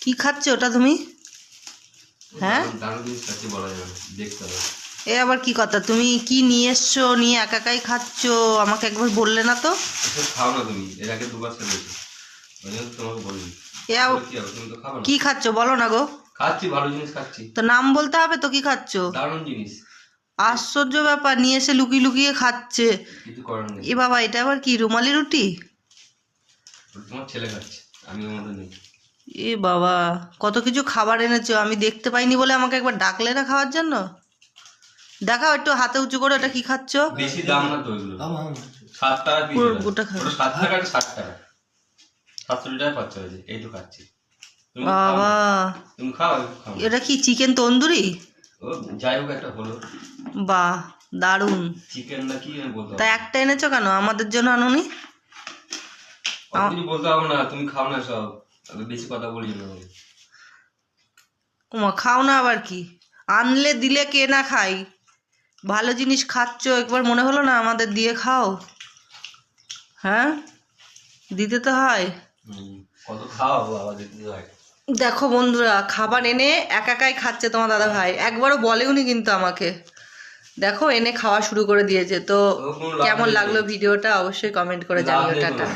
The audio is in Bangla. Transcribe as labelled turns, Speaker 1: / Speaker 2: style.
Speaker 1: কি খাচ্ছো ওটা তুমি? হ্যাঁ, এ আবার কি কথা? তুমি কি নিয়ে এসছো, নিয়ে একাই খাচ্ছো? আমাকে একবার বললে না তো।
Speaker 2: খাও না তুমি, এর আগে দুবার খেয়েছো, তোমাকে বলিনি।
Speaker 1: কি খাচ্ছো বলো না গো।
Speaker 2: খাচ্ছি, ভালো জিনিস খাচ্ছি।
Speaker 1: তো নাম বলতে হবে তো, কি খাচ্ছো?
Speaker 2: দারুণ জিনিস।
Speaker 1: আশ্চর্য ব্যাপার, নিয়ে এসে লুকিয়ে লুকিয়ে খাচ্ছে।
Speaker 2: কিছু করার নেই।
Speaker 1: এ বাবা, এটা আবার কি রুমালি রুটি?
Speaker 2: তোমার ছেলে খাচ্ছে, আমি ওর মধ্যে নেই।
Speaker 1: এ বাবা, কত কিছু খাবার এনেছো, আমি দেখতে পাইনি বলে আমাকে একবার ডাকলে না খাওয়ার জন্য। দেখাও একটু হাতে উঁচু করে, ওটা কি খাচ্ছো?
Speaker 2: বেশি দাম না তো এগুলো, 7 টাকা পিস।
Speaker 1: গোটা খা।
Speaker 2: 7 টাকা 60 টাকা, 700 টাকা খরচা হয়েছে, এইটু খাচ্ছি।
Speaker 1: বাবা,
Speaker 2: তুমি খাও।
Speaker 1: এটা কি চিকেন তন্দুরি?
Speaker 2: ও যাই হোক, একটা হলো।
Speaker 1: বাহ, দারুণ।
Speaker 2: চিকেন না কি আমি বলতে
Speaker 1: তা একটা এনেছো কেন, আমাদের জন্য আনোনি?
Speaker 2: কিছু বলতে হবে না, তুমি খাও না সব, আমি বেশি কথা বলি না।
Speaker 1: ওমা, খাও না আবার কি? আনলে দিলে কে না খাই? ভালো জিনিস খাচ্ছো, একবার মনে হলো না আমাদের দিয়ে খাও? হ্যাঁ, দিতে তো হয়।
Speaker 2: কত খাও বাবা, দিতে হয়।
Speaker 1: দেখো বন্ধুরা, খাবার এনে একাই খাচ্ছে তোমার দাদা ভাই, একবারও বলেওনি কিন্তু আমাকে। দেখো, এনে খাওয়া শুরু করে দিয়েছে। তো কেমন লাগলো ভিডিওটা অবশ্যই কমেন্ট করে জানিও। টাটা।